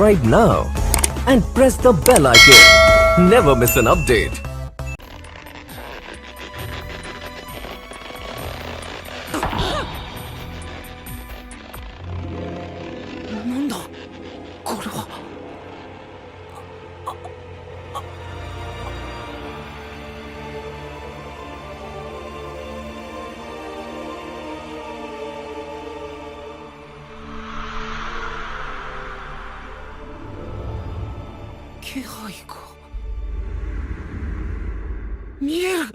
subscribe now and press the bell icon. Never miss an update. なんだこれは。気配が見える。ルフ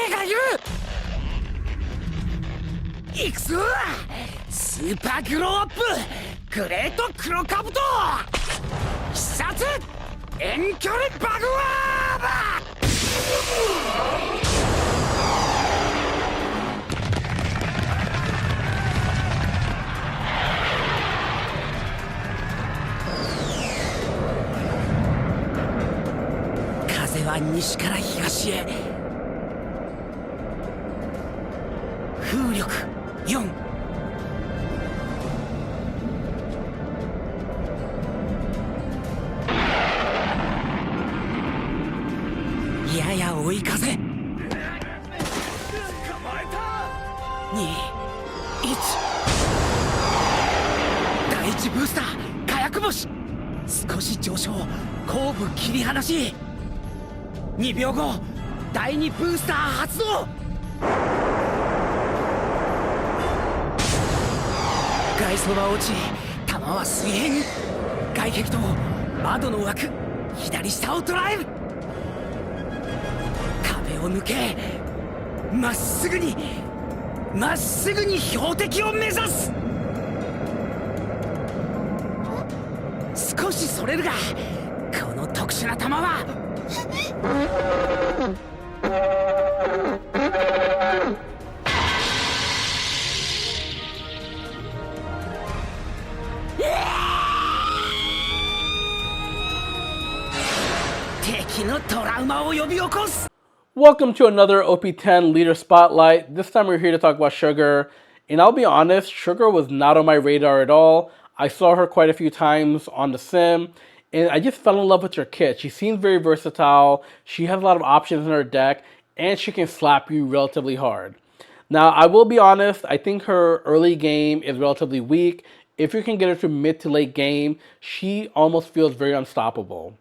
ィがいる。行くぞ。スーパーグローアップグレート黒カブト必殺遠距離バグワー風は西から東へ。風力4。やや追い風。2、1。第1ブースター火薬星少し上昇。後部切り離し。2秒後第2ブースター発動。外装は落ち弾は水平。外壁と窓の枠左下を捉える。壁を抜けまっすぐに標的を目指す。少しそれるがこの特殊な弾は敵のトラウマを呼び起こす。 Welcome to another OP10 Leader Spotlight. This time we're here to talk about Sugar. And I'll be honest, Sugar was not on my radar at all. I saw her quite a few times on the sim, and I just fell in love with her kit. She seems very versatile, she has a lot of options in her deck, and she can slap you relatively hard. Now, I will be honest, I think her early game is relatively weak. If you can get her to mid to late game, she almost feels very unstoppable.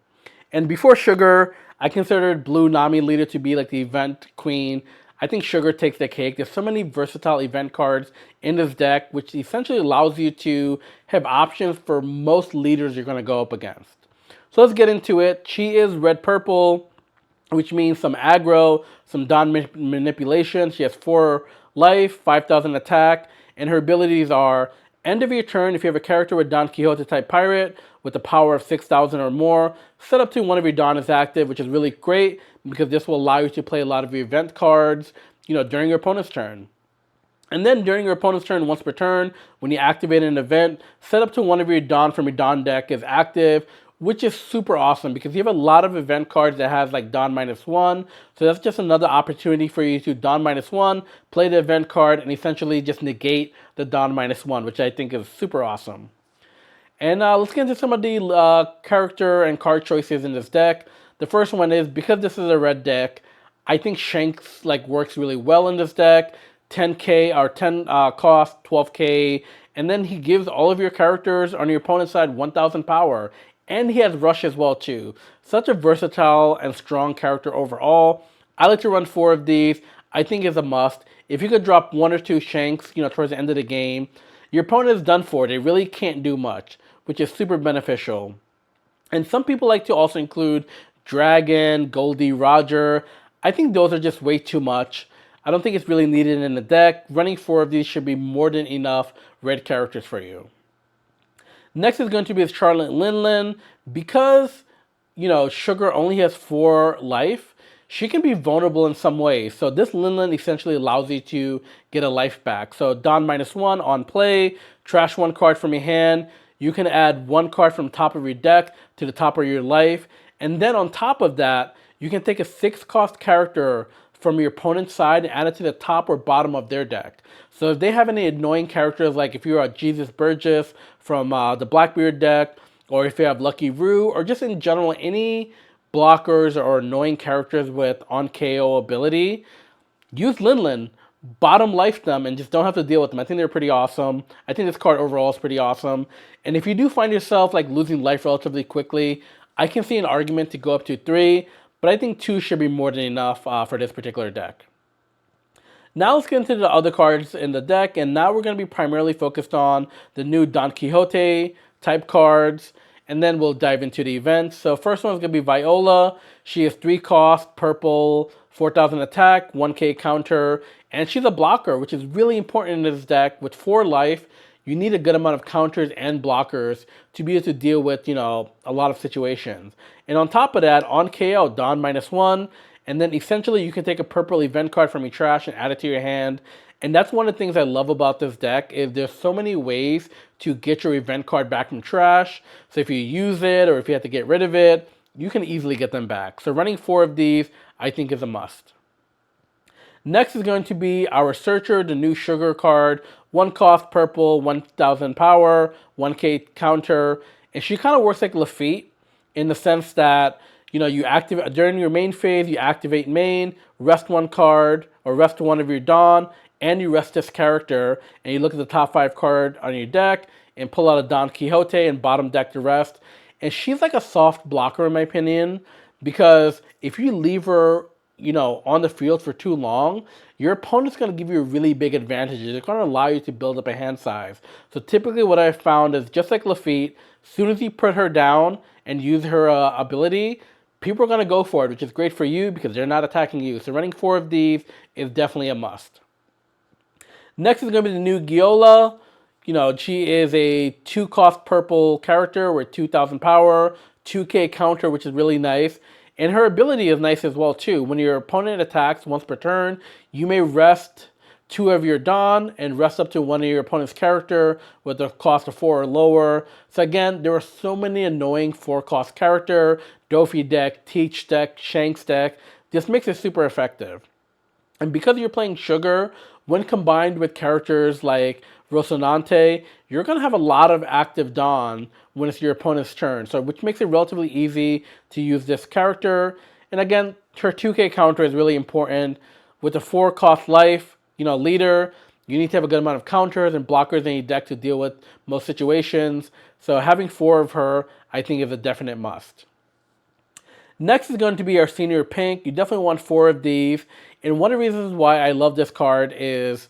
And before Sugar, I considered Blue Nami Leader to be like the event queen. I think Sugar takes the cake. There's so many versatile event cards in this deck, which essentially allows you to have options for most leaders you're going to go up against. So let's get into it. She is red-purple, which means some aggro, some Dawn manipulation. She has 4 life, 5,000 attack, and her abilities are end of your turn, if you have a character with Don Quixote type pirate with a power of 6,000 or more, set up to one of your Don is active, which is really great because this will allow you to play a lot of your event cards, during your opponent's turn. And then during your opponent's turn, once per turn, when you activate an event, set up to one of your Don from your Don deck is active, which is super awesome because you have a lot of event cards that has like Don -1. So that's just another opportunity for you to Don -1, play the event card, and essentially just negate the Don -1, which I think is super awesome. And let's get into some of the character and card choices in this deck. The first one is, because this is a red deck, I think Shanks works really well in this deck. 10k or 10 cost, 12k, and then he gives all of your characters on your opponent's side 1,000 power. And he has Rush as well too. Such a versatile and strong character overall. I like to run 4 of these. I think it's a must. If you could drop 1 or 2 Shanks, towards the end of the game, your opponent is done for. They really can't do much, which is super beneficial. And some people like to also include Dragon, Goldie, Roger. I think those are just way too much. I don't think it's really needed in the deck. Running 4 of these should be more than enough red characters for you. Next is going to be Charlotte Linlin. Because, Sugar only has 4 life, she can be vulnerable in some ways. So this Linlin essentially allows you to get a life back. So Don -1 on play, trash 1 card from your hand. You can add 1 card from the top of your deck to the top of your life. And then on top of that, you can take a 6 cost character from your opponent's side and add it to the top or bottom of their deck. So if they have any annoying characters, like if you're a Jesus Burgess from the Blackbeard deck, or if you have Lucky Roo, or just in general any blockers or annoying characters with on KO ability, use Linlin, bottom life them, and just don't have to deal with them. I think they're pretty awesome. I think this card overall is pretty awesome. And if you do find yourself like losing life relatively quickly, I can see an argument to go up to 3, but I think 2 should be more than enough for this particular deck. Now let's get into the other cards in the deck, and now we're going to be primarily focused on the new Don Quixote type cards, and then we'll dive into the events. So first one is going to be Viola. She is 3 cost, purple, 4,000 attack, 1k counter, and she's a blocker, which is really important in this deck. With 4 life, you need a good amount of counters and blockers to be able to deal with, a lot of situations. And on top of that, on KO, Don -1, and then essentially you can take a purple event card from your trash and add it to your hand. And that's one of the things I love about this deck, is there's so many ways to get your event card back from trash. So if you use it or if you have to get rid of it, you can easily get them back. So running 4 of these, I think, is a must. Next is going to be our Searcher, the new Sugar card. 1 cost, purple, 1,000 power, 1k counter. And she kind of works like Lafitte in the sense that, you activate during your main phase, you activate main, rest 1 card, or rest 1 of your Don, and you rest this character, and you look at the top 5 card on your deck, and pull out a Don Quixote and bottom deck the rest. And she's like a soft blocker in my opinion, because if you leave her, on the field for too long, your opponent's going to give you a really big advantage. They're going to allow you to build up a hand size. So typically what I've found is, just like Lafitte, as soon as you put her down and use her ability, people are going to go for it, which is great for you because they're not attacking you. So running 4 of these is definitely a must. Next is going to be the new Giola. She is a 2 cost purple character with 2,000 power, 2k counter, which is really nice. And her ability is nice as well too. When your opponent attacks once per turn, you may rest 2 of your Don and rest up to 1 of your opponent's character with a cost of 4 or lower. So again, there are so many annoying 4 cost character, Dofi deck, Teach deck, Shanks deck. This makes it super effective. And because you're playing Sugar, when combined with characters like Rocinante, you're going to have a lot of active Don when it's your opponent's turn, so which makes it relatively easy to use this character. And again, her 2k counter is really important. With a 4 cost life, leader, you need to have a good amount of counters and blockers in your deck to deal with most situations. So having 4 of her, I think, is a definite must. Next is going to be our Senior Pink. You definitely want 4 of these. And one of the reasons why I love this card is,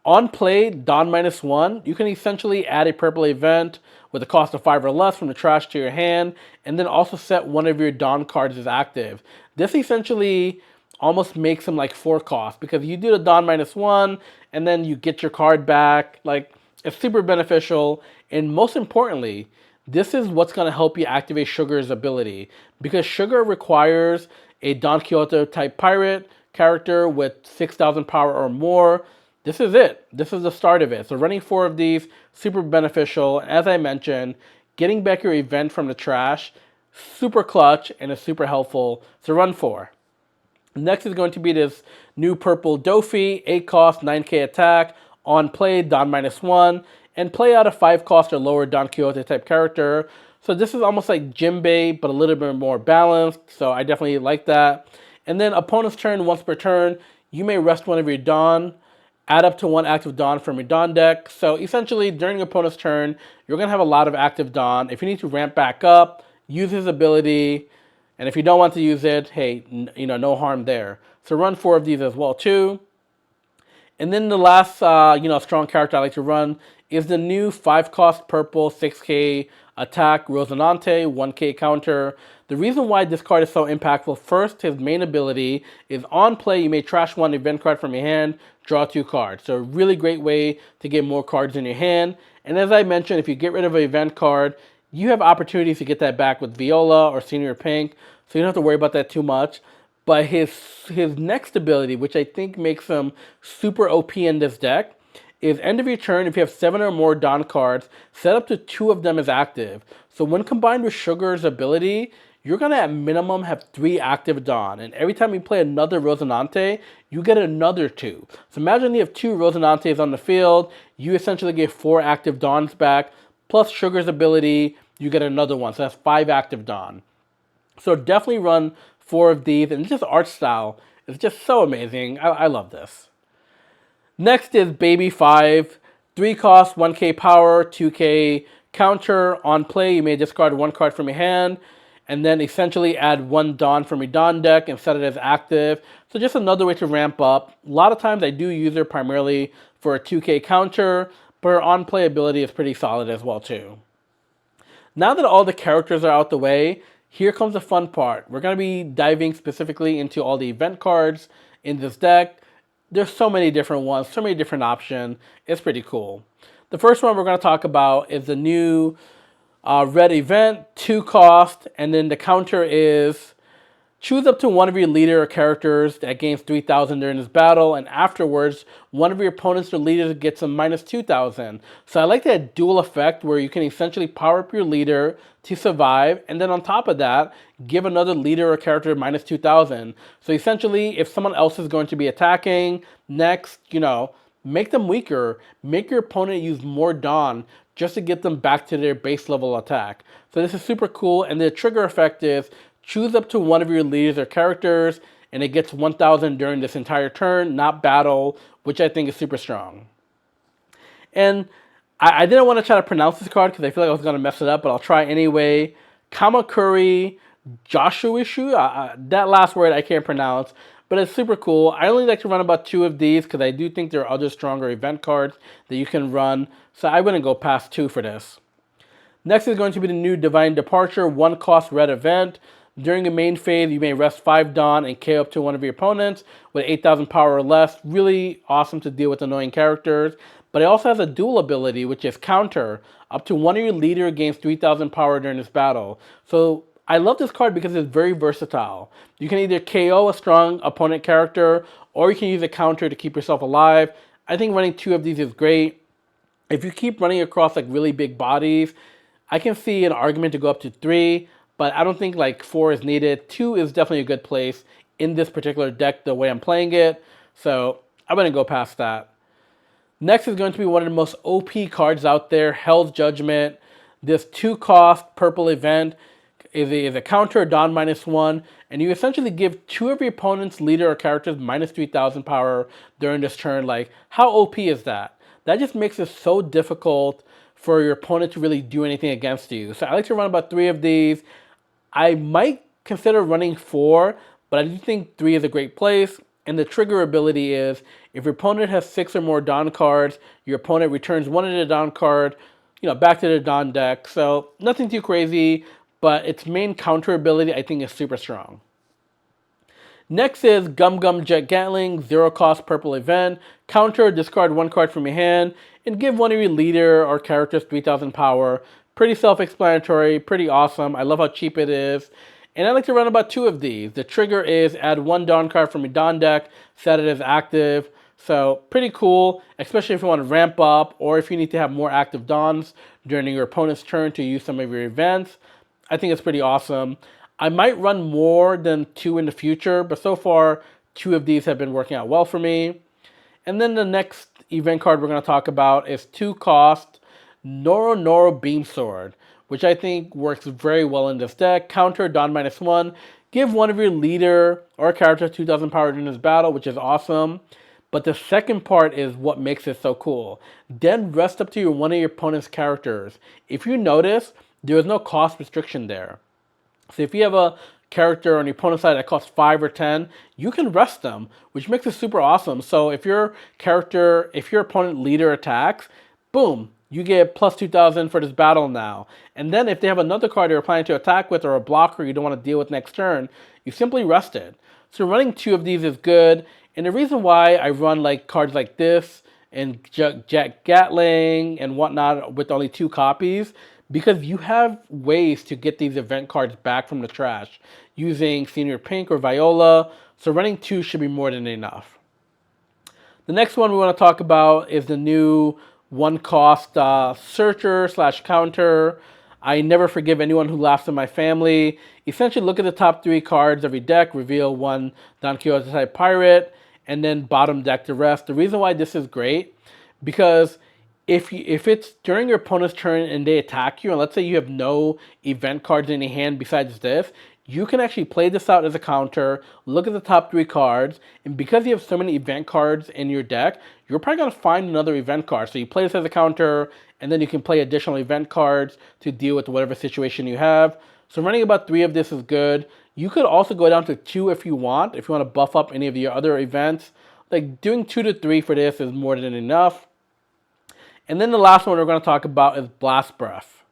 on play, Don -1, you can essentially add a purple event with a cost of 5 or less from the trash to your hand, and then also set 1 of your Don cards as active. This essentially almost makes them like 4 cost, because you do the Don -1, and then you get your card back. Like, it's super beneficial, and most importantly, this is what's going to help you activate Sugar's ability, because Sugar requires a Don Quixote type pirate character with 6,000 power or more. This is it. This is the start of it. So running 4 of these, super beneficial. As I mentioned, getting back your event from the trash, super clutch and is super helpful. So run 4. Next is going to be this new purple Dofi, 8 cost, 9k attack. On play, Don -1, and play out a 5 cost or lower Don Quixote type character. So this is almost like Jimbei, but a little bit more balanced. So I definitely like that. And then opponent's turn, once per turn, you may rest 1 of your Don, add up to 1 active Don from your Don deck. So essentially, during your opponent's turn, you're going to have a lot of active Don. If you need to ramp back up, use his ability. And if you don't want to use it, hey, no harm there. So run 4 of these as well too. And then the last, strong character I like to run is the new 5 cost purple 6k attack Rocinante, 1k counter. The reason why this card is so impactful, first, his main ability is on play, you may trash 1 event card from your hand, draw 2 cards. So a really great way to get more cards in your hand. And as I mentioned, if you get rid of an event card, you have opportunities to get that back with Viola or Senior Pink, so you don't have to worry about that too much. But his next ability, which I think makes him super OP in this deck, is end of your turn, if you have 7 or more Don cards, set up to 2 of them as active. So when combined with Sugar's ability, you're going to at minimum have 3 active Dawn. And every time you play another Rosinante, you get another 2. So imagine you have 2 Rosinantes on the field, you essentially get 4 active Dawns back, plus Sugar's ability, you get another one. So that's 5 active Dawn. So definitely run 4 of these, and just art style is just so amazing. I love this. Next is Baby 5. 3 cost, 1k power, 2k counter. On play, you may discard 1 card from your hand, and then essentially add 1 Dawn from your Dawn deck and set it as active. So just another way to ramp up. A lot of times I do use her primarily for a 2k counter, but her on play ability is pretty solid as well too. Now that all the characters are out the way, here comes the fun part. We're going to be diving specifically into all the event cards in this deck. There's so many different ones, so many different options. It's pretty cool. The first one we're going to talk about is the new red event, 2 cost, and then the counter is choose up to one of your leader or characters that gains 3,000 during this battle, and afterwards, one of your opponents or leaders gets a minus 2,000. So I like that dual effect where you can essentially power up your leader to survive, and then on top of that, give another leader or character minus 2,000. So essentially, if someone else is going to be attacking next, make them weaker. Make your opponent use more Dawn just to get them back to their base level attack. So this is super cool, and the trigger effect is choose up to one of your leaders or characters, and it gets 1,000 during this entire turn, not battle, which I think is super strong. And I didn't want to try to pronounce this card because I feel like I was going to mess it up, but I'll try anyway. Kamakuri Joshuishu, that last word I can't pronounce, but it's super cool. I only like to run about 2 of these because I do think there are other stronger event cards that you can run, so I wouldn't go past 2 for this. Next is going to be the new Divine Departure, 1 cost red event. During the main phase, you may rest 5 Dawn and KO up to one of your opponents with 8,000 power or less. Really awesome to deal with annoying characters. But it also has a dual ability, which is counter. Up to one of your leader gains 3,000 power during this battle. So I love this card because it's very versatile. You can either KO a strong opponent character, or you can use a counter to keep yourself alive. I think running 2 of these is great. If you keep running across like really big bodies, I can see an argument to go up to 3. But I don't think like 4 is needed. 2 is definitely a good place in this particular deck the way I'm playing it. So I wouldn't go past that. Next is going to be one of the most OP cards out there, Hell's Judgment. This 2 cost purple event is a counter, Dawn -1, and you essentially give 2 of your opponent's leader or characters minus 3,000 power during this turn. Like, how OP is that? That just makes it so difficult for your opponent to really do anything against you. So I like to run about 3 of these. I might consider running 4, but I do think 3 is a great place. And the trigger ability is, if your opponent has 6 or more Dawn cards, your opponent returns 1 of the Dawn card, back to the Dawn deck. So nothing too crazy, but its main counter ability I think is super strong. Next is Gum Gum Jet Gatling, 0 cost purple event. Counter, discard 1 card from your hand, and give one of your leader or characters 3,000 power. Pretty self-explanatory, pretty awesome. I love how cheap it is. And I like to run about 2 of these. The trigger is add 1 Dawn card from your Dawn deck, set it as active. So pretty cool, especially if you want to ramp up or if you need to have more active Dawns during your opponent's turn to use some of your events. I think it's pretty awesome. I might run more than 2 in the future, but so far 2 of these have been working out well for me. And then the next event card we're going to talk about is 2 cost Noro Beam Sword, which I think works very well in this deck. Counter, Dawn -1. Give one of your leader or character 2,000 power during this battle, which is awesome. But the second part is what makes it so cool. Then rest up to one of your opponent's characters. If you notice, there is no cost restriction there. So if you have a character on your opponent's side that costs 5 or 10, you can rest them, which makes it super awesome. So if your opponent leader attacks, boom, you get plus 2,000 for this battle now. And then if they have another card you're planning to attack with or a blocker you don't want to deal with next turn, you simply rest it. So running 2 of these is good. And the reason why I run like cards like this and Jet Gatling and whatnot with only 2 copies, because you have ways to get these event cards back from the trash using Senior Pink or Viola. So running 2 should be more than enough. The next one we want to talk about is the new 1 cost searcher / counter. I never forgive anyone who laughs at my family. Essentially, look at the top 3 cards of your deck, reveal one Don Quixote type pirate, and then bottom deck the rest. The reason why this is great, because if it's during your opponent's turn and they attack you, and let's say you have no event cards in your hand besides this, you can actually play this out as a counter, look at the top 3 cards, and because you have so many event cards in your deck, you're probably going to find another event card. So you play this as a counter, and then you can play additional event cards to deal with whatever situation you have. So running about 3 of this is good. You could also go down to 2 if you want to buff up any of your other events. Like doing 2 to 3 for this is more than enough. And then the last one we're going to talk about is Blast Breath.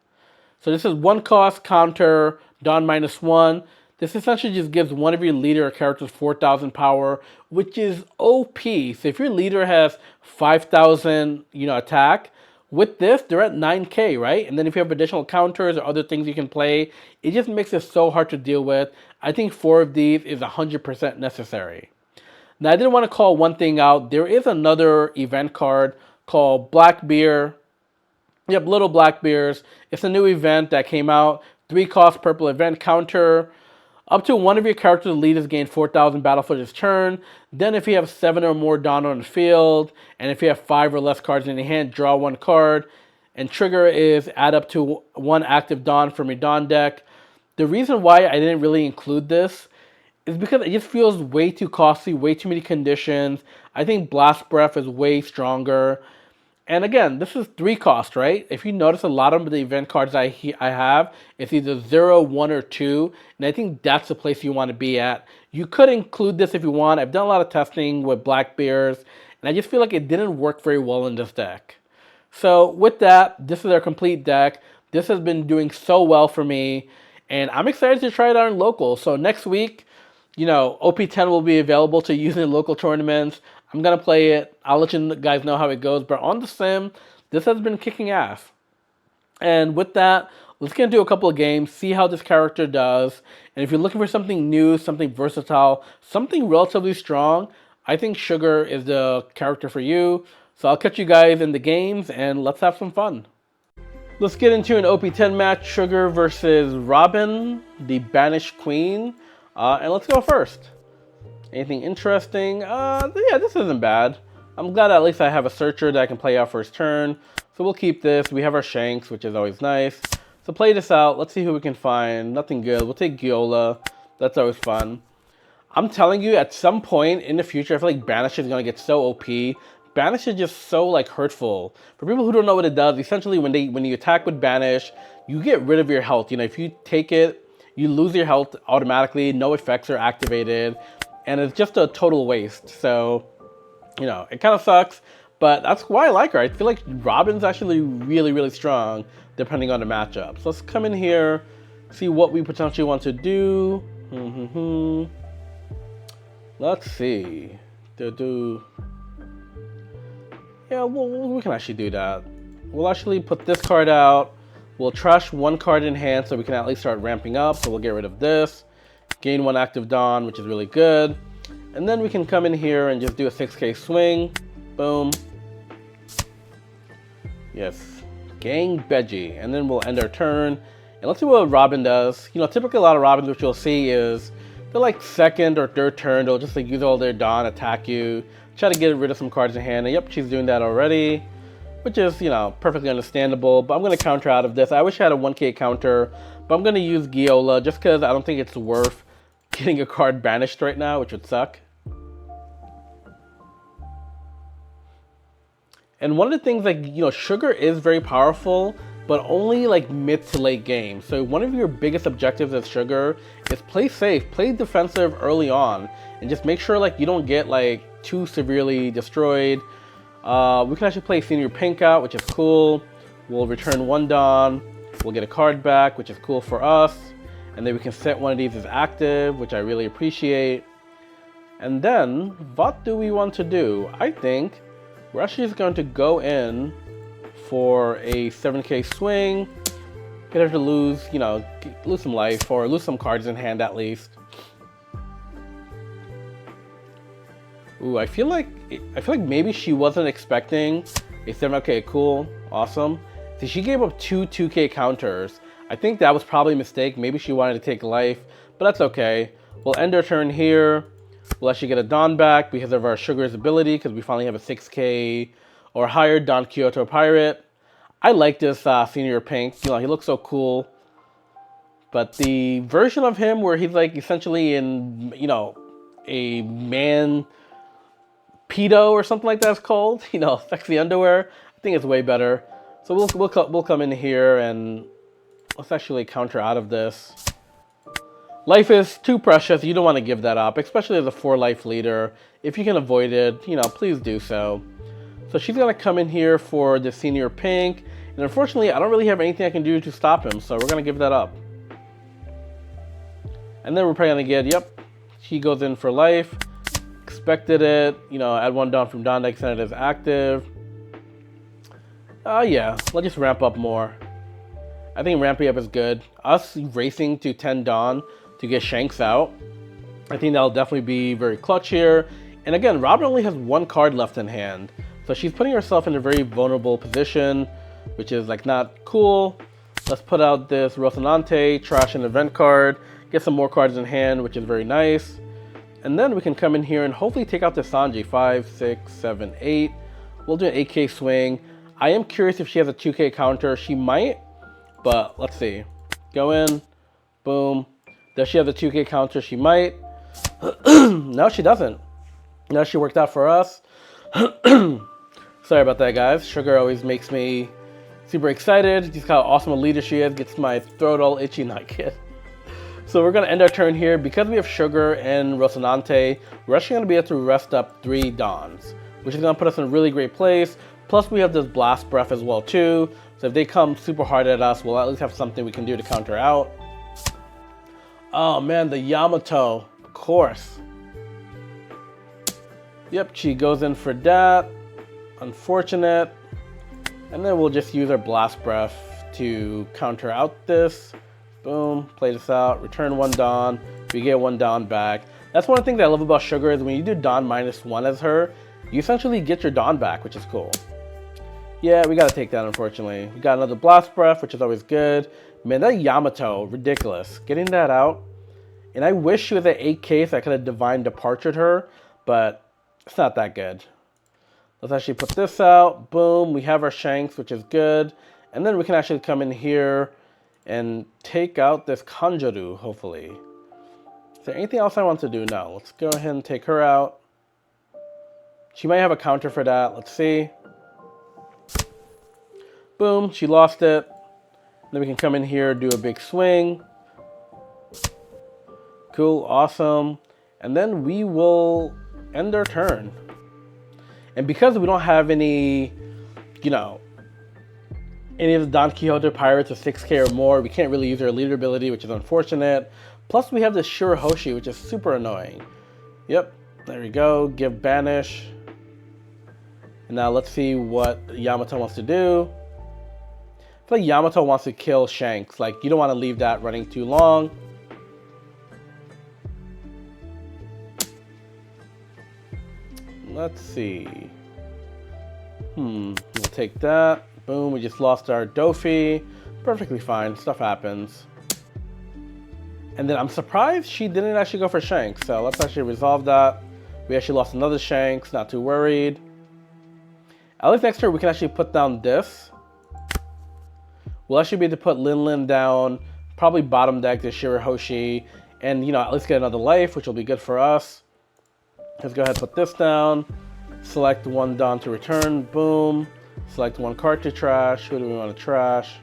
So this is 1 cost counter, Dawn -1. This essentially just gives one of your leader characters 4,000 power, which is OP. So if your leader has 5,000, attack, with this, they're at 9k, right? And then if you have additional counters or other things you can play, it just makes it so hard to deal with. I think 4 of these is 100% necessary. Now, I did want to call one thing out. There is another event card called Black Beer. Yep, Little Black Beers. It's a new event that came out. 3 cost purple event counter. Up to one of your characters' leaders gain 4,000 battle for this turn. Then if you have 7 or more Dawn on the field, and if you have 5 or less cards in your hand, draw 1 card. And trigger is add up to 1 active Dawn from your Dawn deck. The reason why I didn't really include this is because it just feels way too costly, way too many conditions. I think Blast Breath is way stronger. And again, this is 3 cost, right? If you notice, a lot of the event cards I have, it's either 0, 1, or 2. And I think that's the place you want to be at. You could include this if you want. I've done a lot of testing with Black Bears, and I just feel like it didn't work very well in this deck. So with that, this is our complete deck. This has been doing so well for me, and I'm excited to try it out in local. So next week, OP10 will be available to use in local tournaments. I'm going to play it. I'll let you guys know how it goes. But on the sim, this has been kicking ass. And with that, let's get into a couple of games, see how this character does. And if you're looking for something new, something versatile, something relatively strong, I think Sugar is the character for you. So I'll catch you guys in the games, and let's have some fun. Let's get into an OP10 match, Sugar versus Robin, the Banished Queen. And let's go first. Anything interesting? Yeah, this isn't bad. I'm glad at least I have a searcher that I can play out first turn. So we'll keep this. We have our Shanks, which is always nice. So play this out. Let's see who we can find. Nothing good. We'll take Giola. That's always fun. I'm telling you, at some point in the future, I feel like Banish is going to get so OP. Banish is just so hurtful. For people who don't know what it does, essentially when you attack with Banish, you get rid of your health. If you take it, you lose your health automatically. No effects are activated. And it's just a total waste. So, it kind of sucks. But that's why I like her. I feel like Robin's actually really, really strong, depending on the matchup. So let's come in here, see what we potentially want to do. Let's see. Yeah, we can actually do that. We'll actually put this card out. We'll trash 1 card in hand so we can at least start ramping up. So we'll get rid of this. Gain 1 active Dawn, which is really good. And then we can come in here and just do a 6k swing. Boom. Yes. Gang Beji. And then we'll end our turn. And let's see what Robin does. Typically a lot of Robins, which you'll see is they're second or third turn. They'll just use all their Dawn, attack you, try to get rid of some cards in hand. And yep, she's doing that already, which is, perfectly understandable. But I'm going to counter out of this. I wish I had a 1k counter, but I'm going to use Giola just because I don't think it's worth getting a card banished right now, which would suck. And one of the things, Sugar is very powerful, but only mid to late game. So one of your biggest objectives as Sugar is play safe, play defensive early on, and just make sure you don't get too severely destroyed. We can actually play Senior Pink out, which is cool. We'll return 1 Dawn. We'll get a card back, which is cool for us. And then we can set one of these as active, which I really appreciate. And then, what do we want to do? I think we're actually just going to go in for a 7k swing. Get her to lose, lose some life or lose some cards in hand at least. Ooh, I feel like maybe she wasn't expecting a 7. Okay, cool, awesome. See, she gave up 2 2k counters. I think that was probably a mistake. Maybe she wanted to take life, but that's okay. We'll end our turn here. We'll actually get a Don back because of our Sugar's ability, because we finally have a 6k or higher Don Kyoto Pirate. I like this Senior Pink. You know, he looks so cool. But the version of him where he's like essentially in, you know, a man pedo or something like that's called, you know, sexy underwear, I think it's way better. So we'll come in here and let's actually counter out of this. Life is too precious. You don't want to give that up, especially as a 4-life leader. If you can avoid it, you know, please do so. So she's going to come in here for the Senior Pink. And unfortunately, I don't really have anything I can do to stop him. So we're going to give that up. And then we're probably going to get, yep, he goes in for life. Expected it. You know, add 1 Don from Don deck, send it as active. Yeah, let's just ramp up more. I think ramping up is good. Us racing to 10 Don to get Shanks out, I think that'll definitely be very clutch here. And again, Robin only has 1 card left in hand. So she's putting herself in a very vulnerable position, which is like not cool. Let's put out this Rocinante, trash an event card, get some more cards in hand, which is very nice. And then we can come in here and hopefully take out the Sanji. 5, 6, 7, 8. We'll do an 8k swing. I am curious if she has a 2k counter. She might, but let's see. Go in, boom. Does she have the 2k counter? She might. No, she doesn't. No, she worked out for us. Sorry about that, guys. Sugar always makes me super excited. Just how awesome a leader she is. Gets my throat all itchy, not kid. So we're going to end our turn here. Because we have Sugar and Rocinante, we're actually going to be able to rest up 3 Dons, which is going to put us in a really great place. Plus, we have this Blast Breath as well, too. So if they come super hard at us, we'll at least have something we can do to counter out. Oh, man, the Yamato. Of course. Yep, she goes in for that. Unfortunate. And then we'll just use our Blast Breath to counter out this. Boom, play this out, return 1 Don, we get 1 Don back. That's one of the things I love about Sugar is when you do Don -1 as her, you essentially get your Don back, which is cool. Yeah, we gotta take that, unfortunately. We got another Blast Breath, which is always good. Man, that Yamato, ridiculous. Getting that out. And I wish she was at 8k so I could have Divine Departured her, but it's not that good. Let's actually put this out. Boom, we have our Shanks, which is good. And then we can actually come in here and take out this Kanjuru, hopefully. Is there anything else I want to do? No. Let's go ahead and take her out. She might have a counter for that. Let's see. Boom, she lost it. Then we can come in here, do a big swing. Cool, awesome. And then we will end our turn. And because we don't have any, you know, any of the Don Quixote Pirates of 6k or more, we can't really use our leader ability, which is unfortunate. Plus, we have the Shirahoshi, which is super annoying. Yep, there we go. Give Banish. And now let's see what Yamato wants to do. I feel like Yamato wants to kill Shanks. Like, you don't want to leave that running too long. Let's see. We'll take that. Boom, we just lost our Dofi. Perfectly fine, stuff happens. And then I'm surprised she didn't actually go for Shanks, so let's actually resolve that. We actually lost another Shanks, not too worried. At least next turn we can actually put down this. We'll actually be able to put Lin down, probably bottom deck the Shirahoshi, and, you know, at least get another life, which will be good for us. Let's go ahead and put this down. Select 1 Don to return, boom. Select 1 card to trash. Who do we want to trash?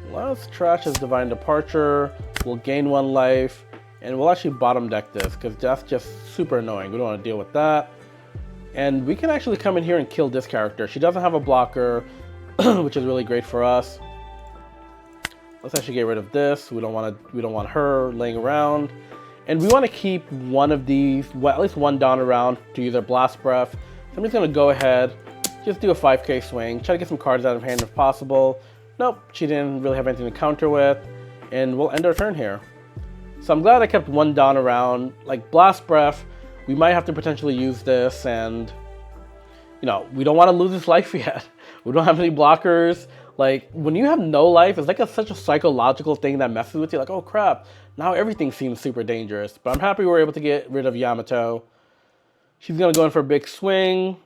Let's trash his Divine Departure. We'll gain 1 life, and we'll actually bottom deck this, because that's just super annoying. We don't want to deal with that. And we can actually come in here and kill this character. She doesn't have a blocker, which is really great for us. Let's actually get rid of this. We don't want her laying around. And we want to keep one of these, well, at least 1 Don around to use our Blast Breath. So I'm just going to go ahead, just do a 5k swing, try to get some cards out of hand if possible. Nope, she didn't really have anything to counter with. And we'll end our turn here. So I'm glad I kept 1 Don around. Like, Blast Breath, we might have to potentially use this, and, you know, we don't want to lose this life yet. We don't have any blockers. Like, when you have no life, it's like such a psychological thing that messes with you. Like, oh crap, now everything seems super dangerous. But I'm happy we were able to get rid of Yamato. She's going to go in for a big swing.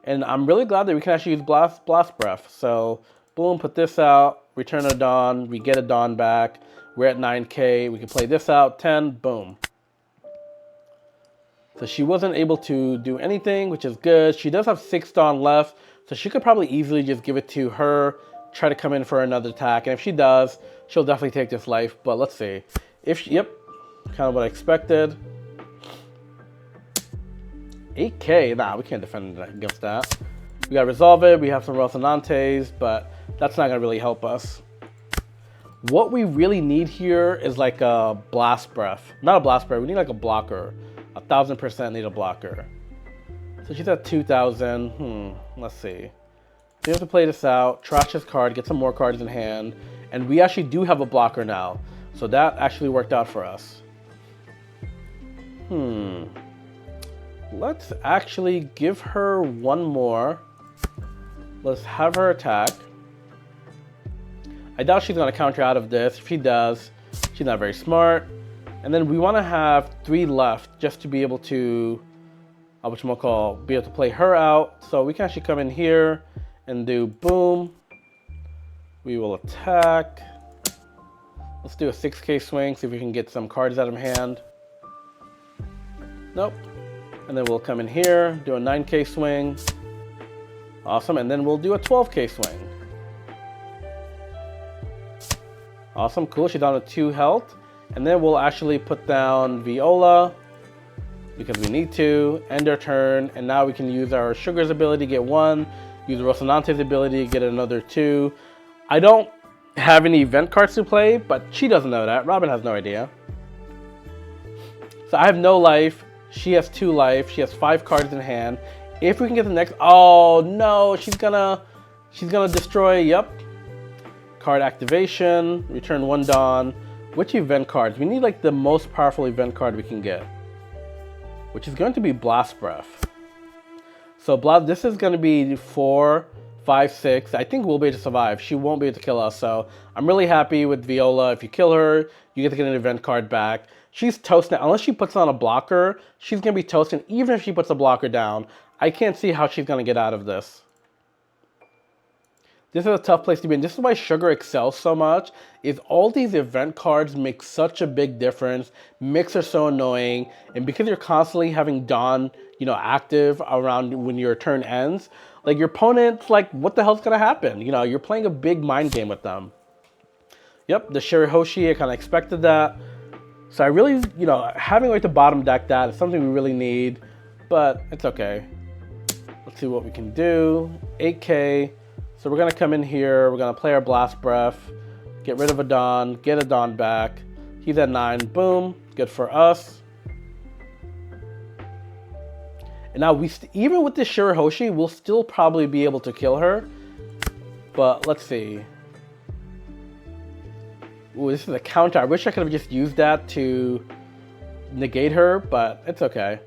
And I'm really glad that we can actually use Blast Breath. So, boom, put this out. Return a Dawn. We get a Dawn back. We're at 9k. We can play this out. 10. Boom. So she wasn't able to do anything, which is good. She does have 6 Dawn left. So she could probably easily just give it to her. Try to come in for another attack. And if she does, she'll definitely take this life. But let's see. If she, yep. Kind of what I expected. 8k, nah, we can't defend against that. We gotta resolve it. We have some Rocinantes, but that's not gonna really help us. What we really need here is like a Blast Breath. Not a Blast Breath, we need like a blocker. 1000% need a blocker. So she's at 2000. Let's see. We have to play this out, trash this card, get some more cards in hand, and we actually do have a blocker now. So that actually worked out for us. Let's actually give her one more. Let's have her attack. I doubt she's going to counter out of this. If she does, she's not very smart. And then we want to have 3 left just to be able to, be able to play her out. So we can actually come in here and do boom. We will attack. Let's do a 6k swing, see if we can get some cards out of hand. Nope. And then we'll come in here, do a 9k swing. Awesome, and then we'll do a 12k swing. Awesome, cool, she's down to 2 health. And then we'll actually put down Viola, because we need to, end our turn, and now we can use our Sugar's ability to get 1, use Rocinante's ability to get another 2. I don't have any event cards to play, but she doesn't know that. Robin has no idea. So I have no life. She has 2 life. She has 5 cards in hand. If we can get the next, oh no, she's gonna destroy. Yep. Card activation. Return 1 Dawn. Which event cards? We need like the most powerful event card we can get, which is going to be Blast Breath. So this is going to be 4, 5, 6. I think we'll be able to survive. She won't be able to kill us. So I'm really happy with Viola. If you kill her, you get to get an event card back. She's toasting. Unless she puts on a blocker, she's going to be toasting. Even if she puts a blocker down, I can't see how she's going to get out of this. This is a tough place to be in. This is why Sugar excels so much, is all these event cards make such a big difference. Mix are so annoying, and because you're constantly having Dawn, active around when your turn ends, like your opponent's like, what the hell's gonna happen? You're playing a big mind game with them. Yep, the Shirihoshi, I kind of expected that. So I really, having like the bottom deck that is something we really need, but it's okay. Let's see what we can do. 8k. So we're going to come in here, we're going to play our Blast Breath, get rid of a Dawn, get a Dawn back. He's at 9, boom, good for us. And now even with this Shirihoshi, we'll still probably be able to kill her. But let's see. Ooh, this is a counter. I wish I could have just used that to negate her, but it's okay.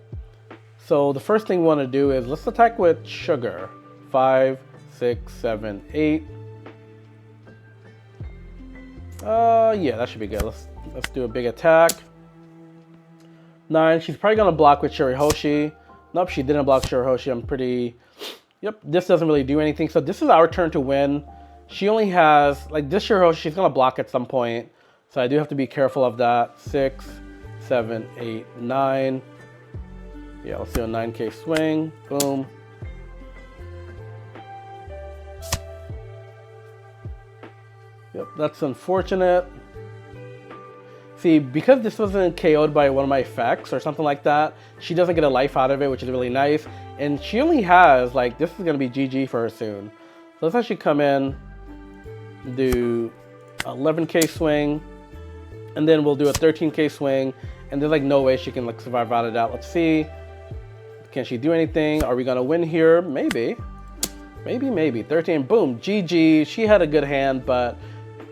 So the first thing we want to do is let's attack with Sugar. 5, 6, 7, 8. Yeah, that should be good. Let's do a big attack. 9. She's probably gonna block with Shirihoshi. Nope, she didn't block Shirihoshi. I'm pretty. Yep, this doesn't really do anything. So this is our turn to win. She only has like this Shirihoshi. She's gonna block at some point, so I do have to be careful of that. 6, 7, 8, 9. Yeah, let's do a 9k swing. Boom. Yep, that's unfortunate. See, because this wasn't KO'd by one of my effects or something like that, she doesn't get a life out of it, which is really nice. And she only has, like, this is going to be GG for her soon. So let's actually come in, do 11k swing, and then we'll do a 13k swing, and there's, like, no way she can, like, survive out of that. Let's see. Can she do anything? Are we going to win here? Maybe. Maybe. 13, boom, GG. She had a good hand, but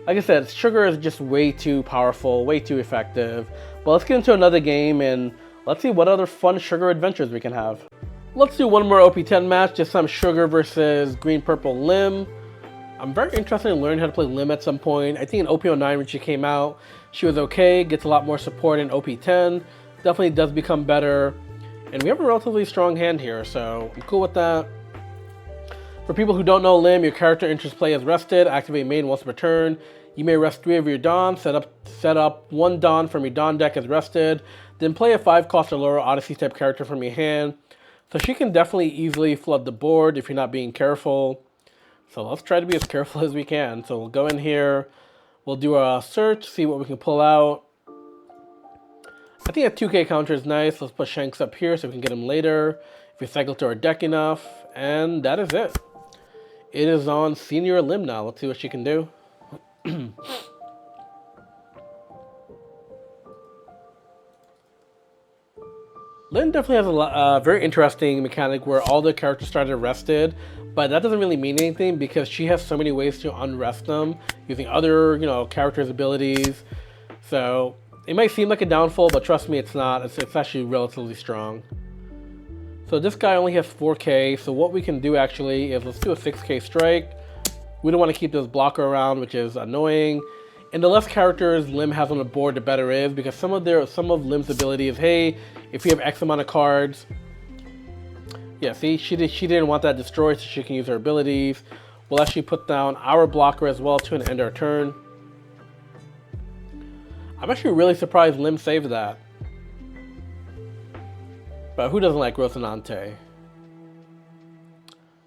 like I said, Sugar is just way too powerful, way too effective. But let's get into another game and let's see what other fun Sugar adventures we can have. Let's do one more OP10 match, just some Sugar versus Green Purple Limb. I'm very interested in learning how to play Lim at some point. I think in OP09 when she came out, she was okay, gets a lot more support in OP10, definitely does become better, and we have a relatively strong hand here, so I'm cool with that. For people who don't know Lim, your character enters play as rested, activate main once per turn. You may rest 3 of your Dawn, set up 1 Dawn from your Dawn deck as rested, then play a 5-cost or lower Odyssey type character from your hand. So she can definitely easily flood the board if you're not being careful. So let's try to be as careful as we can. So we'll go in here, we'll do a search, see what we can pull out. I think a 2k counter is nice. Let's put Shanks up here so we can get him later if we cycle to our deck enough. And that is it. It is on Senior Lim now. Let's see what she can do. Lynn definitely has a very interesting mechanic where all the characters started rested, but that doesn't really mean anything because she has so many ways to unrest them using other, characters' abilities. So it might seem like a downfall, but trust me, it's not. It's actually relatively strong. So this guy only has 4k, so what we can do actually is let's do a 6k strike. We don't want to keep this blocker around, which is annoying. And the less characters Lim has on the board, the better it is, because some of Lim's ability is, hey, if you have X amount of cards, yeah, see, she didn't want that destroyed, so she can use her abilities. We'll actually put down our blocker as well to end our turn. I'm actually really surprised Lim saved that. But who doesn't like Rocinante?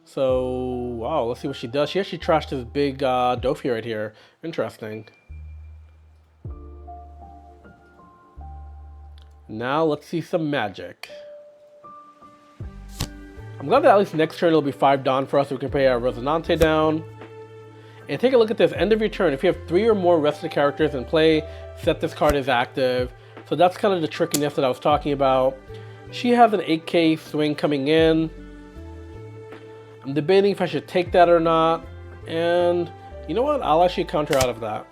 So, wow, let's see what she does. She actually trashed this big Dofi right here. Interesting. Now, let's see some magic. I'm glad that at least next turn it'll be 5 Dawn for us so we can pay our Rocinante down. And take a look at this. End of your turn. If you have 3 or more rested characters in play, set this card as active. So that's kind of the trickiness that I was talking about. She has an 8k swing coming in. I'm debating if I should take that or not. And you know what? I'll actually counter out of that.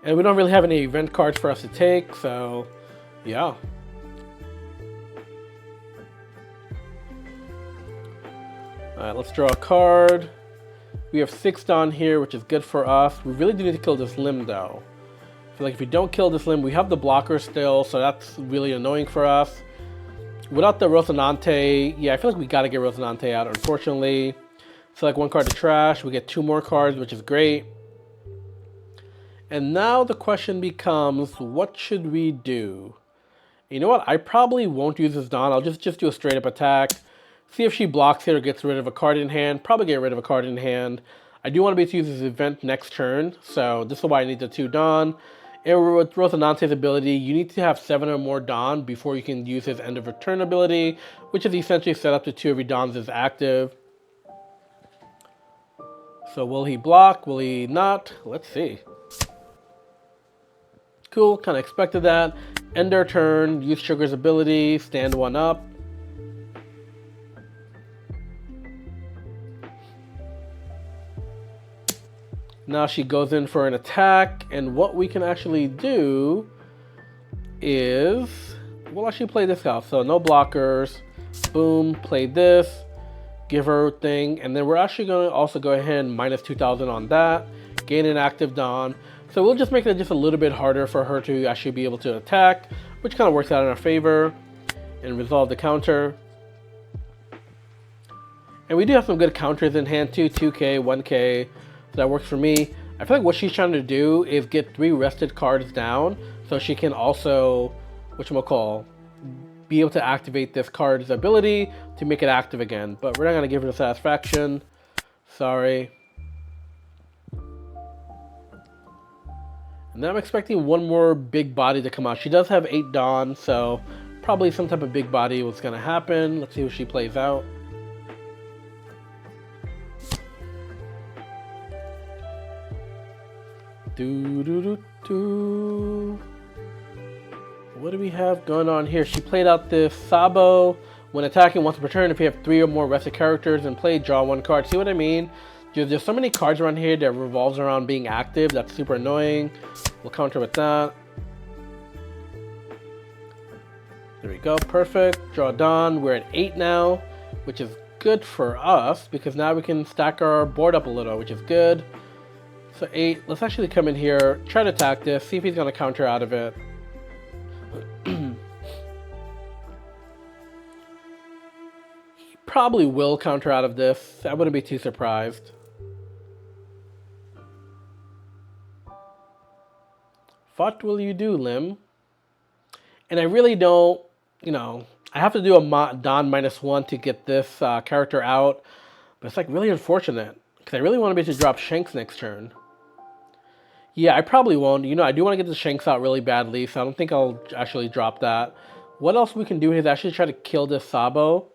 And we don't really have any event cards for us to take, so yeah. Alright, let's draw a card. We have 6 Dawn here, which is good for us. We really do need to kill this Lim though. I feel like if we don't kill this Lim, we have the blocker still, so that's really annoying for us. Without the Rocinante, yeah, I feel like we gotta get Rocinante out, unfortunately. Select 1 card to trash, we get 2 more cards, which is great. And now the question becomes, what should we do? You know what, I probably won't use this Dawn, I'll just do a straight up attack. See if she blocks it or gets rid of a card in hand. Probably get rid of a card in hand. I do want to be able to use this event next turn, so this is why I need the 2 Dawn. And with Rocinante's ability, you need to have 7 or more Dawn before you can use his end of return ability, which is essentially set up to 2 of your Dawns is active. So will he block? Will he not? Let's see. Cool, kind of expected that. End our turn, use Sugar's ability, stand 1 up. Now she goes in for an attack, and what we can actually do is, we'll actually play this out. So no blockers, boom, play this, give her thing, and then we're actually going to also go ahead and minus 2,000 on that, gain an active Dawn. So we'll just make it just a little bit harder for her to actually be able to attack, which kind of works out in our favor, and resolve the counter. And we do have some good counters in hand too, 2k, 1k. So that works for me. I feel like what she's trying to do is get 3 rested cards down so she can also, whatchamacall, be able to activate this card's ability to make it active again. But we're not going to give her the satisfaction. Sorry. And then I'm expecting 1 more big body to come out. She does have 8 Dawn, so probably some type of big body was going to happen. Let's see how she plays out. What do we have going on here? She played out this Sabo. When attacking once per turn, if you have 3 or more rested characters in play, draw 1 card. See what I mean? There's so many cards around here that revolves around being active. That's super annoying. We'll counter with that. There we go. Perfect. Draw Dawn. We're at 8 now, which is good for us because now we can stack our board up a little, which is good. So 8, let's actually come in here, try to attack this, see if he's going to counter out of it. He probably will counter out of this. I wouldn't be too surprised. What will you do, Lim? And I really don't, you know, I have to do a Don -1 to get this character out. But it's like really unfortunate because I really want to be able to drop Shanks next turn. Yeah, I probably won't. You know, I do want to get the Shanks out really badly, so I don't think I'll actually drop that. What else we can do is actually try to kill this Sabo.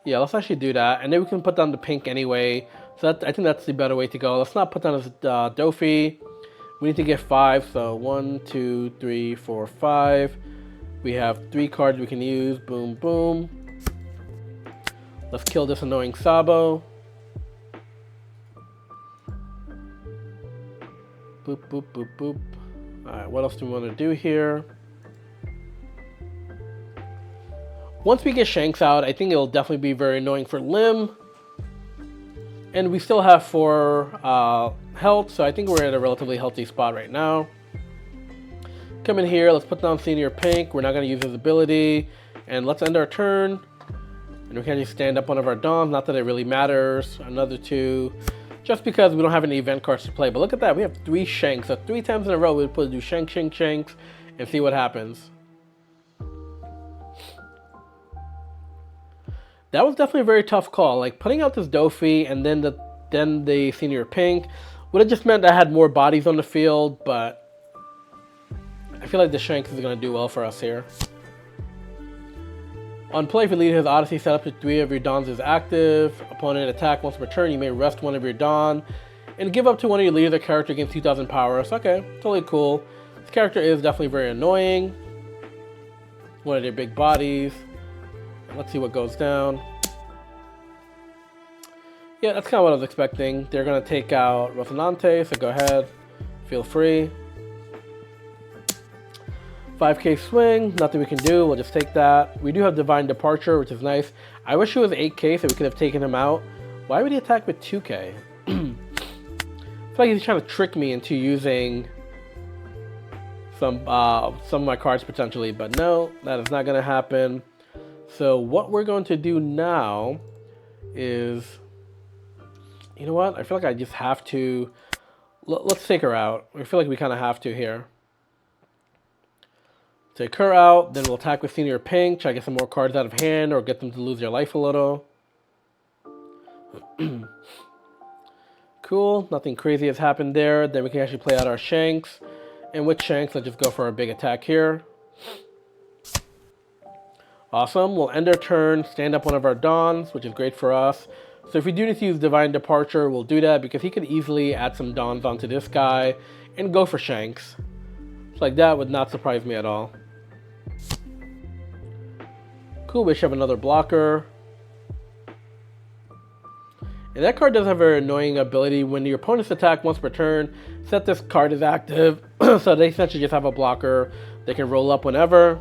Yeah, let's actually do that. And then we can put down the pink anyway. So I think that's the better way to go. Let's not put down this Dofi. We need to get 5. So 1, 2, 3, 4, 5. We have 3 cards we can use. Boom, boom. Let's kill this annoying Sabo. Boop, boop, boop, boop. Alright, what else do we want to do here? Once we get Shanks out, I think it'll definitely be very annoying for Lim. And we still have 4 health, so I think we're at a relatively healthy spot right now. Come in here, let's put down Senior Pink. We're not going to use his ability. And let's end our turn. And we can just stand up one of our Dons, not that it really matters. Another 2. Just because we don't have any event cards to play. But look at that, we have 3 Shanks. So 3 times in a row we'll do Shanks, Shanks, Shanks, and see what happens. That was definitely a very tough call. Like putting out this Dofi and then the Senior Pink would have just meant I had more bodies on the field, but I feel like the Shanks is going to do well for us here. On play, if your leader has Odyssey set up to 3 of your Dons is active. Opponent attack once per turn, you may rest 1 of your Don and give up to 1 of your leaders a character against 2,000 power. So okay, totally cool. This character is definitely very annoying. 1 of their big bodies. Let's see what goes down. Yeah, that's kind of what I was expecting. They're going to take out Rocinante, so go ahead. Feel free. 5k swing, nothing we can do. We'll just take that. We do have Divine Departure, which is nice. I wish it was 8k so we could have taken him out. Why would he attack with 2k? I feel like he's trying to trick me into using some of my cards potentially, but no, that is not going to happen. So what we're going to do now is, you know what? I feel like I just have to, let's take her out. I feel like we kind of have to here. Take her out, then we'll attack with Senior Pink, try to get some more cards out of hand or get them to lose their life a little. Cool, nothing crazy has happened there. Then we can actually play out our Shanks. And with Shanks, let's just go for a big attack here. Awesome, we'll end our turn, stand up one of our Dons, which is great for us. So if we do need to use Divine Departure, we'll do that because he could easily add some Dons onto this guy and go for Shanks. So like that would not surprise me at all. Cool, we should have another blocker. And that card does have a very annoying ability. When your opponent's attack once per turn, set this card is active. So they essentially just have a blocker. They can roll up whenever.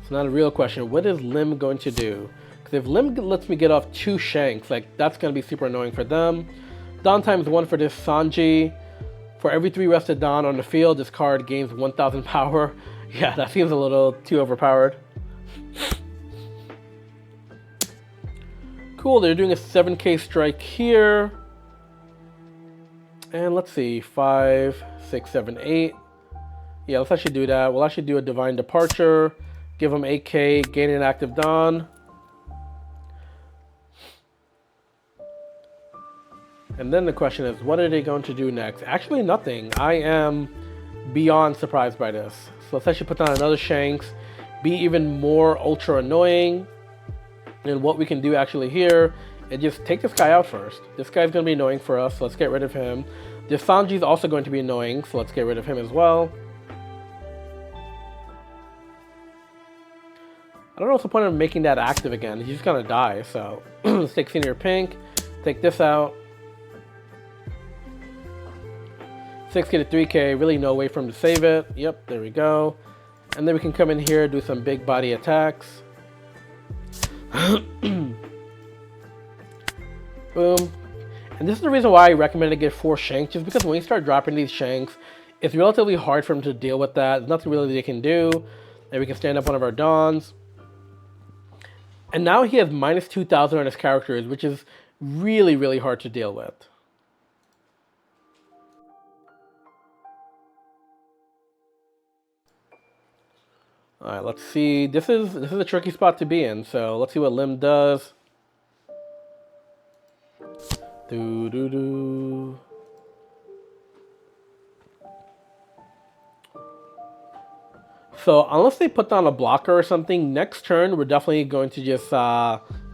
It's not a real question. What is Lim going to do? Because if Lim lets me get off 2 Shanks, like that's going to be super annoying for them. Don times 1 for this Sanji. For every 3 rested Don on the field, this card gains 1,000 power. Yeah, that seems a little too overpowered. Cool, they're doing a 7k strike here. And let's see, 5, 6, 7, 8. Yeah, let's actually do that. We'll actually do a Divine Departure. Give them 8k, gain an active Don. And then the question is, what are they going to do next? Actually, nothing. I am beyond surprised by this. So let's actually put down another Shanks, be even more ultra annoying. And what we can do actually here is just take this guy out first. This guy's going to be annoying for us, so let's get rid of him. This Sanji is also going to be annoying, so let's get rid of him as well. I don't know what's the point of making that active again. He's just going to die, so let's take Senior Pink, take this out. 6k to 3k, really no way for him to save it. Yep, there we go. And then we can come in here, do some big body attacks. Boom. And this is the reason why I recommend to get 4 Shanks, just because when you start dropping these Shanks, it's relatively hard for them to deal with that. There's nothing really they can do. And we can stand up one of our Dons. And now he has minus 2,000 on his characters, which is really, really hard to deal with. Alright, let's see. This is a tricky spot to be in, so let's see what Lim does. Doo-doo-doo. So unless they put down a blocker or something, next turn we're definitely going to just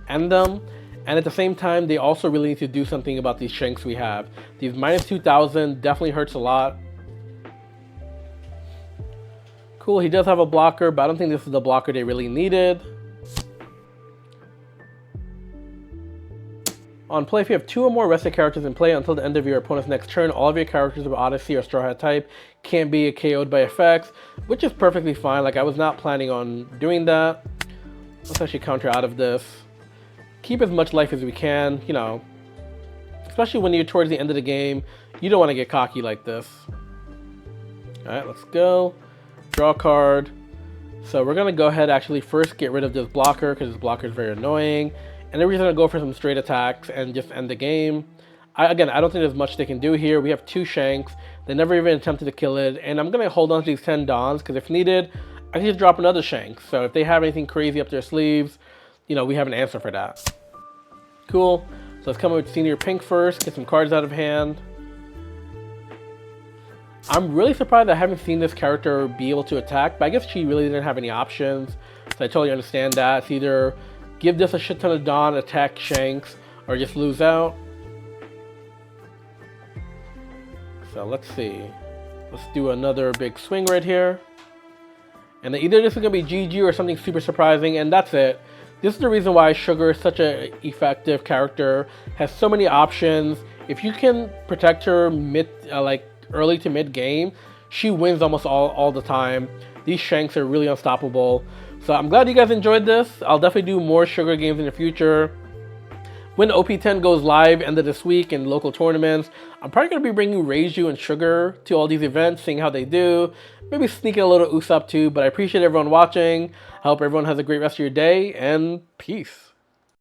end them. And at the same time, they also really need to do something about these Shanks we have. These minus 2,000 definitely hurts a lot. Cool, he does have a blocker, but I don't think this is the blocker they really needed. On play, if you have 2 or more rested characters in play until the end of your opponent's next turn, all of your characters of Odyssey or Straw Hat type can't be KO'd by effects, which is perfectly fine. Like, I was not planning on doing that. Let's actually counter out of this. Keep as much life as we can, you know. Especially when you're towards the end of the game, you don't want to get cocky like this. Alright, let's go. Draw a card. So we're going to go ahead actually first get rid of this blocker, because this blocker is very annoying. And then we're just going to go for some straight attacks and just end the game. Again, I don't think there's much they can do here. We have 2 Shanks. They never even attempted to kill it. And I'm going to hold on to these 10 Dons, because if needed, I can just drop another Shank. So if they have anything crazy up their sleeves, you know, we have an answer for that. Cool. So let's come up with Senior Pink first, get some cards out of hand. I'm really surprised I haven't seen this character be able to attack, but I guess she really didn't have any options. So I totally understand that. It's either give this a shit ton of Dawn, attack Shanks, or just lose out. So let's see. Let's do another big swing right here. And then either this is going to be GG or something super surprising, and that's it. This is the reason why Sugar is such an effective character. Has so many options. If you can protect her like early to mid game, she wins almost all the time. These Shanks are really unstoppable. So I'm glad you guys enjoyed this. I'll definitely do more Sugar games in the future. When OP10 goes live end of this week in local tournaments, I'm probably going to be bringing Reiju and Sugar to all these events, seeing how they do. Maybe sneaking a little Usopp too, but I appreciate everyone watching. I hope everyone has a great rest of your day, and peace.